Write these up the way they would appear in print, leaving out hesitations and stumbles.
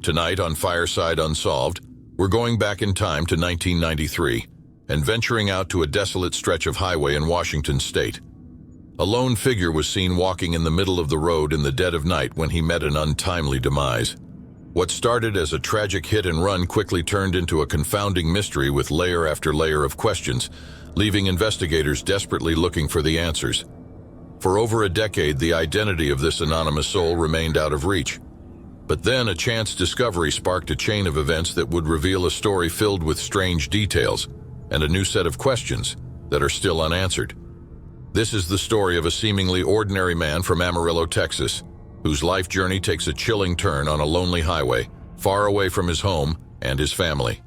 Tonight on Fireside Unsolved, we're going back in time to 1993 and venturing out to a desolate stretch of highway in Washington state. A lone figure was seen walking in the middle of the road in the dead of night when he met an untimely demise. What started as a tragic hit and run quickly turned into a confounding mystery with layer after layer of questions, leaving investigators desperately looking for the answers. For over a decade, the identity of this anonymous soul remained out of reach. But then a chance discovery sparked a chain of events that would reveal a story filled with strange details and a new set of questions that are still unanswered. This is the story of a seemingly ordinary man from Amarillo, Texas, whose life journey takes a chilling turn on a lonely highway, far away from his home and his family.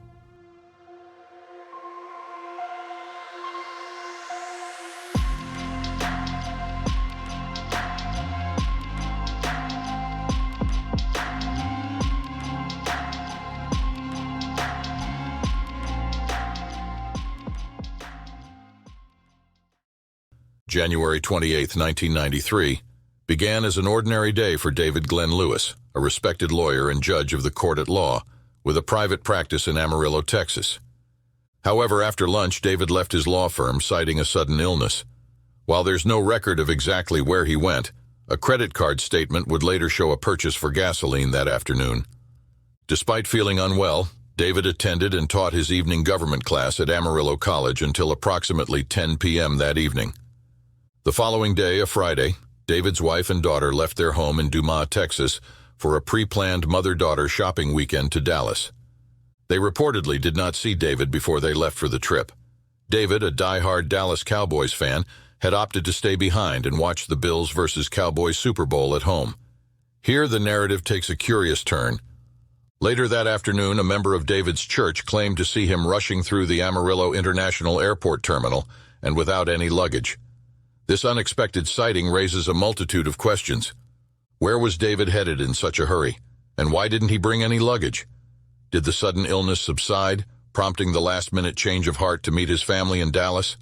January 28, 1993, began as an ordinary day for David Glenn Lewis, a respected lawyer and judge of the court at law, with a private practice in Amarillo, Texas. However, after lunch, David left his law firm citing a sudden illness. While there's no record of exactly where he went, a credit card statement would later show a purchase for gasoline that afternoon. Despite feeling unwell, David attended and taught his evening government class at Amarillo College until approximately 10 p.m. that evening. The following day, a Friday, David's wife and daughter left their home in Dumas, Texas, for a pre-planned mother-daughter shopping weekend to Dallas. They reportedly did not see David before they left for the trip. David, a die-hard Dallas Cowboys fan, had opted to stay behind and watch the Bills versus Cowboys Super Bowl at home. Here, the narrative takes a curious turn. Later that afternoon, a member of David's church claimed to see him rushing through the Amarillo International Airport terminal and without any luggage. This unexpected sighting raises a multitude of questions. Where was David headed in such a hurry? And why didn't he bring any luggage? Did the sudden illness subside, prompting the last-minute change of heart to meet his family in Dallas?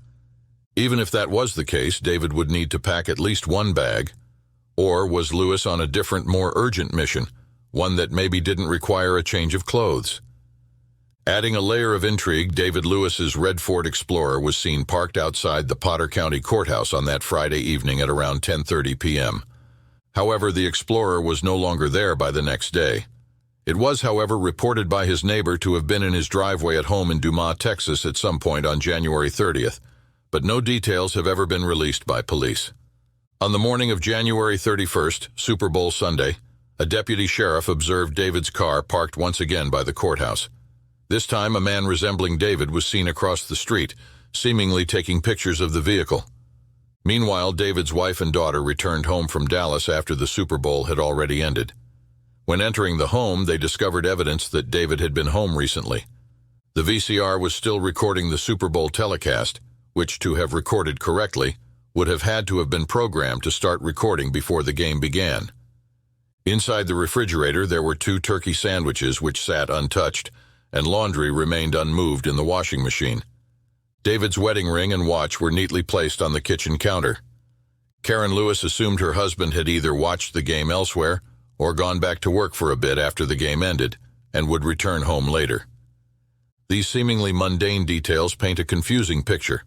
Even if that was the case, David would need to pack at least one bag. Or was Lewis on a different, more urgent mission, one that maybe didn't require a change of clothes? Adding a layer of intrigue, David Lewis's red Ford Explorer was seen parked outside the Potter County Courthouse on that Friday evening at around 10:30 p.m. However, the Explorer was no longer there by the next day. It was, however, reported by his neighbor to have been in his driveway at home in Dumas, Texas at some point on January 30th, but no details have ever been released by police. On the morning of January 31st, Super Bowl Sunday, a deputy sheriff observed David's car parked once again by the courthouse. This time, a man resembling David was seen across the street, seemingly taking pictures of the vehicle. Meanwhile, David's wife and daughter returned home from Dallas after the Super Bowl had already ended. When entering the home, they discovered evidence that David had been home recently. The VCR was still recording the Super Bowl telecast, which, to have recorded correctly, would have had to have been programmed to start recording before the game began. Inside the refrigerator, there were 2 turkey sandwiches which sat untouched, and laundry remained unmoved in the washing machine. David's wedding ring and watch were neatly placed on the kitchen counter. Karen Lewis assumed her husband had either watched the game elsewhere or gone back to work for a bit after the game ended and would return home later. These seemingly mundane details paint a confusing picture.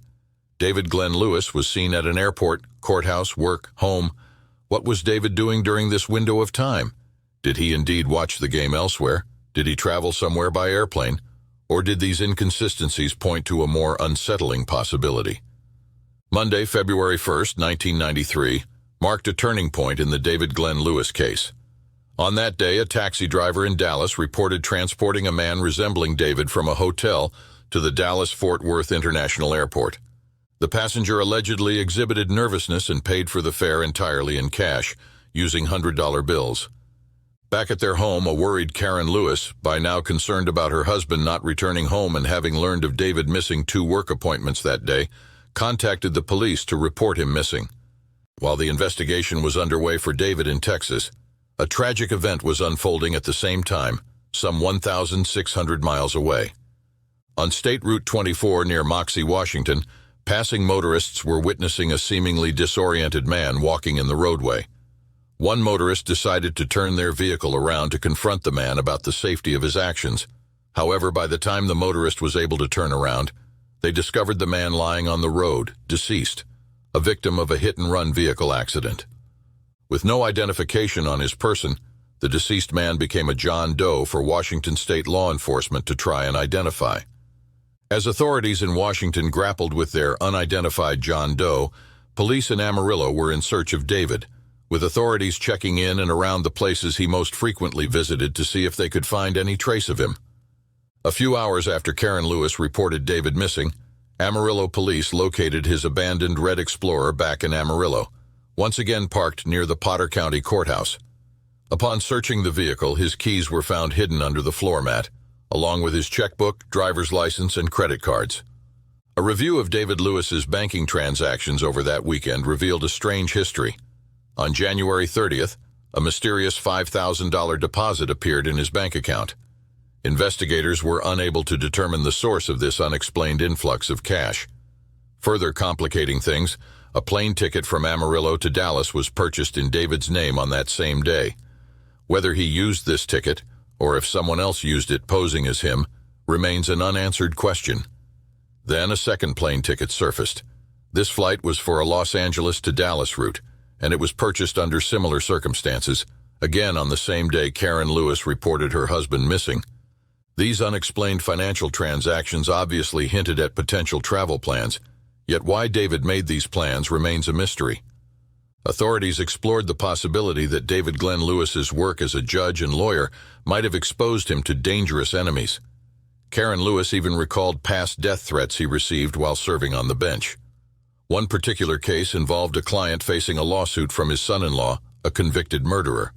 David Glenn Lewis was seen at an airport, courthouse, work, home. What was David doing during this window of time? Did he indeed watch the game elsewhere? Did he travel somewhere by airplane? Or did these inconsistencies point to a more unsettling possibility? Monday, February 1st, 1993, marked a turning point in the David Glenn Lewis case. On that day, a taxi driver in Dallas reported transporting a man resembling David from a hotel to the Dallas-Fort Worth International Airport. The passenger allegedly exhibited nervousness and paid for the fare entirely in cash, using $100 bills. Back at their home, a worried Karen Lewis, by now concerned about her husband not returning home and having learned of David missing 2 work appointments that day, contacted the police to report him missing. While the investigation was underway for David in Texas, a tragic event was unfolding at the same time, some 1,600 miles away. On State Route 24 near Moxie, Washington, passing motorists were witnessing a seemingly disoriented man walking in the roadway. One motorist decided to turn their vehicle around to confront the man about the safety of his actions. However, by the time the motorist was able to turn around, they discovered the man lying on the road, deceased, a victim of a hit-and-run vehicle accident. With no identification on his person, the deceased man became a John Doe for Washington state law enforcement to try and identify. As authorities in Washington grappled with their unidentified John Doe, police in Amarillo were in search of David, with authorities checking in and around the places he most frequently visited to see if they could find any trace of him. A few hours after Karen Lewis reported David missing, Amarillo police located his abandoned red Explorer back in Amarillo, once again parked near the Potter County Courthouse. Upon searching the vehicle, his keys were found hidden under the floor mat, along with his checkbook, driver's license, and credit cards. A review of David Lewis's banking transactions over that weekend revealed a strange history. On January 30th, a mysterious $5,000 deposit appeared in his bank account. Investigators were unable to determine the source of this unexplained influx of cash. Further complicating things, a plane ticket from Amarillo to Dallas was purchased in David's name on that same day. Whether he used this ticket, or if someone else used it posing as him, remains an unanswered question. Then a second plane ticket surfaced. This flight was for a Los Angeles to Dallas route, and it was purchased under similar circumstances, again on the same day Karen Lewis reported her husband missing. These unexplained financial transactions obviously hinted at potential travel plans, yet why David made these plans remains a mystery. Authorities explored the possibility that David Glenn Lewis's work as a judge and lawyer might have exposed him to dangerous enemies. Karen Lewis even recalled past death threats he received while serving on the bench. One particular case involved a client facing a lawsuit from his son-in-law, a convicted murderer.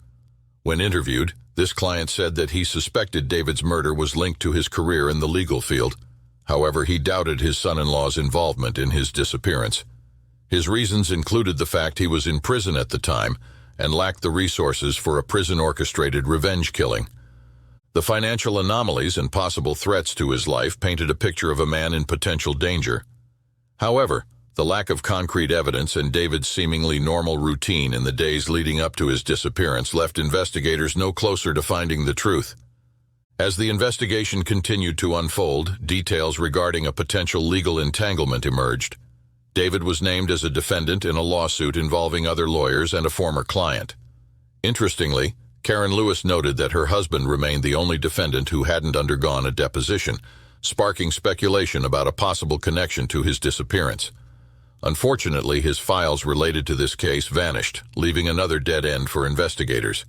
When interviewed, this client said that he suspected David's murder was linked to his career in the legal field. However, he doubted his son-in-law's involvement in his disappearance. His reasons included the fact he was in prison at the time and lacked the resources for a prison-orchestrated revenge killing. The financial anomalies and possible threats to his life painted a picture of a man in potential danger. However, the lack of concrete evidence and David's seemingly normal routine in the days leading up to his disappearance left investigators no closer to finding the truth. As the investigation continued to unfold, details regarding a potential legal entanglement emerged. David was named as a defendant in a lawsuit involving other lawyers and a former client. Interestingly, Karen Lewis noted that her husband remained the only defendant who hadn't undergone a deposition, sparking speculation about a possible connection to his disappearance. Unfortunately, his files related to this case vanished, leaving another dead end for investigators.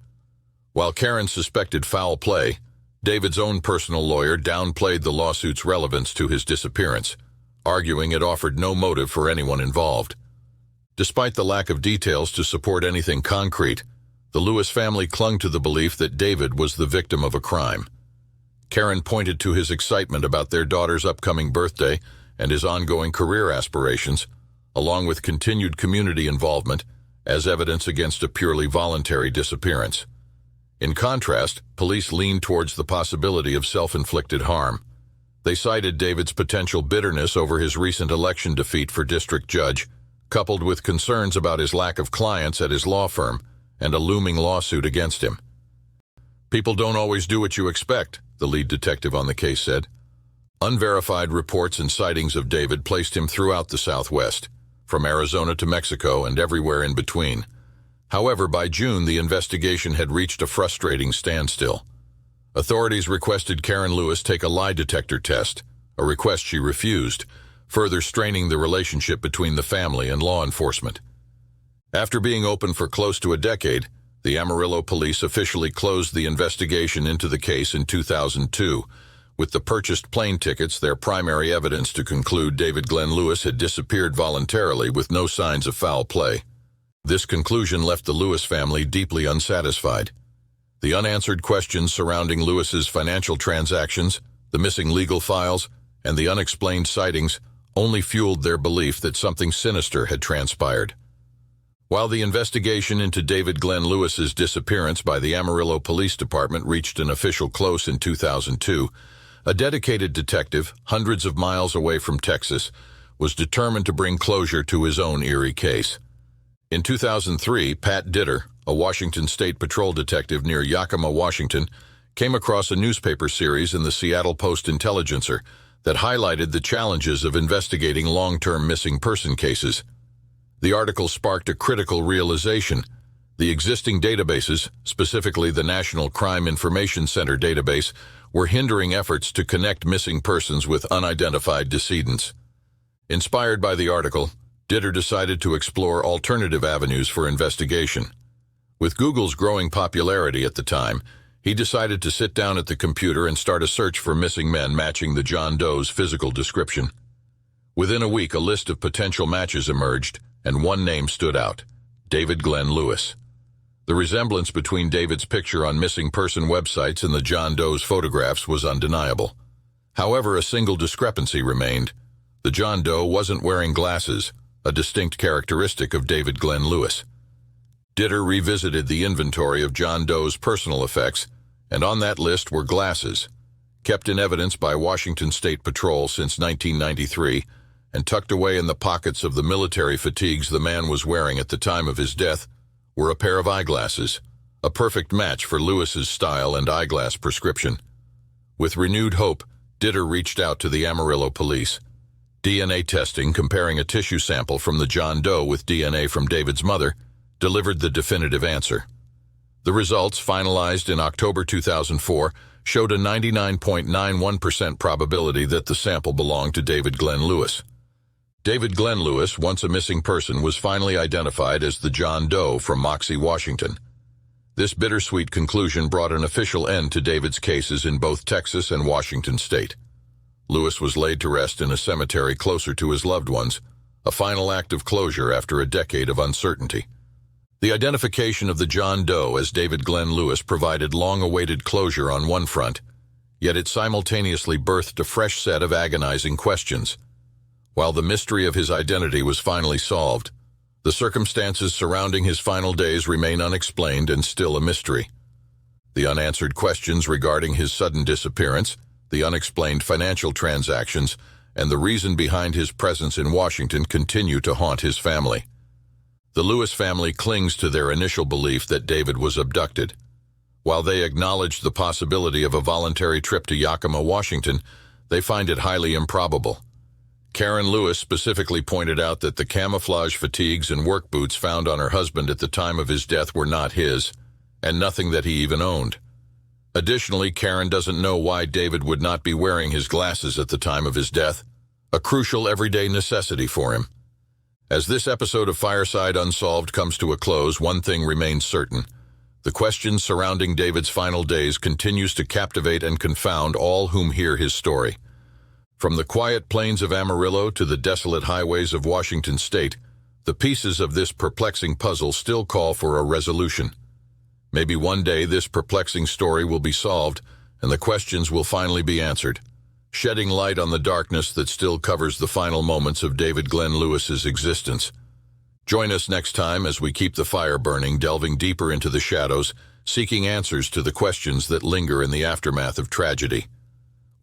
While Karen suspected foul play, David's own personal lawyer downplayed the lawsuit's relevance to his disappearance, arguing it offered no motive for anyone involved. Despite the lack of details to support anything concrete, the Lewis family clung to the belief that David was the victim of a crime. Karen pointed to his excitement about their daughter's upcoming birthday and his ongoing career aspirations, along with continued community involvement, as evidence against a purely voluntary disappearance. In contrast, police leaned towards the possibility of self-inflicted harm. They cited David's potential bitterness over his recent election defeat for district judge, coupled with concerns about his lack of clients at his law firm and a looming lawsuit against him. "People don't always do what you expect," the lead detective on the case said. Unverified reports and sightings of David placed him throughout the Southwest, from Arizona to Mexico and everywhere in between. However, by June, the investigation had reached a frustrating standstill. Authorities requested Karen Lewis take a lie detector test, a request she refused, further straining the relationship between the family and law enforcement. After being open for close to a decade, the Amarillo police officially closed the investigation into the case in 2002, with the purchased plane tickets their primary evidence to conclude David Glenn Lewis had disappeared voluntarily with no signs of foul play. This conclusion left the Lewis family deeply unsatisfied. The unanswered questions surrounding Lewis's financial transactions, the missing legal files, and the unexplained sightings only fueled their belief that something sinister had transpired. While the investigation into David Glenn Lewis's disappearance by the Amarillo Police Department reached an official close in 2002, a dedicated detective, hundreds of miles away from Texas, was determined to bring closure to his own eerie case. In 2003, Pat Ditter, a Washington State Patrol detective near Yakima, Washington, came across a newspaper series in the Seattle Post-Intelligencer that highlighted the challenges of investigating long-term missing person cases. The article sparked a critical realization. The existing databases, specifically the National Crime Information Center database, were hindering efforts to connect missing persons with unidentified decedents. Inspired by the article, Ditter decided to explore alternative avenues for investigation. With Google's growing popularity at the time, he decided to sit down at the computer and start a search for missing men matching the John Doe's physical description. Within a week, a list of potential matches emerged, and one name stood out: David Glenn Lewis. The resemblance between David's picture on missing person websites and the John Doe's photographs was undeniable. However, a single discrepancy remained. The John Doe wasn't wearing glasses, a distinct characteristic of David Glenn Lewis. Ditter revisited the inventory of John Doe's personal effects, and on that list were glasses. Kept in evidence by Washington State Patrol since 1993, and tucked away in the pockets of the military fatigues the man was wearing at the time of his death, were a pair of eyeglasses, a perfect match for Lewis's style and eyeglass prescription. With renewed hope, Ditter reached out to the Amarillo police. DNA testing comparing a tissue sample from the John Doe with DNA from David's mother delivered the definitive answer. The results, finalized in October 2004, showed a 99.91% probability that the sample belonged to David Glenn Lewis. David Glenn Lewis, once a missing person, was finally identified as the John Doe from Moxie, Washington. This bittersweet conclusion brought an official end to David's cases in both Texas and Washington state. Lewis was laid to rest in a cemetery closer to his loved ones, a final act of closure after a decade of uncertainty. The identification of the John Doe as David Glenn Lewis provided long-awaited closure on one front, yet it simultaneously birthed a fresh set of agonizing questions. While the mystery of his identity was finally solved, the circumstances surrounding his final days remain unexplained and still a mystery. The unanswered questions regarding his sudden disappearance, the unexplained financial transactions, and the reason behind his presence in Washington continue to haunt his family. The Lewis family clings to their initial belief that David was abducted. While they acknowledge the possibility of a voluntary trip to Yakima, Washington, they find it highly improbable. Karen Lewis specifically pointed out that the camouflage fatigues and work boots found on her husband at the time of his death were not his, and nothing that he even owned. Additionally, Karen doesn't know why David would not be wearing his glasses at the time of his death, a crucial everyday necessity for him. As this episode of Fireside Unsolved comes to a close, one thing remains certain. The questions surrounding David's final days continues to captivate and confound all whom hear his story. From the quiet plains of Amarillo to the desolate highways of Washington state, the pieces of this perplexing puzzle still call for a resolution. Maybe one day this perplexing story will be solved, and the questions will finally be answered, shedding light on the darkness that still covers the final moments of David Glenn Lewis's existence. Join us next time as we keep the fire burning, delving deeper into the shadows, seeking answers to the questions that linger in the aftermath of tragedy.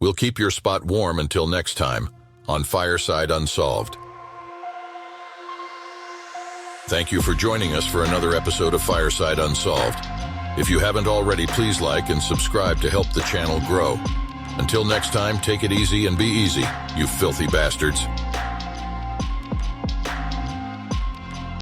We'll keep your spot warm until next time on Fireside Unsolved. Thank you for joining us for another episode of Fireside Unsolved. If you haven't already, please like and subscribe to help the channel grow. Until next time, take it easy and be easy, you filthy bastards.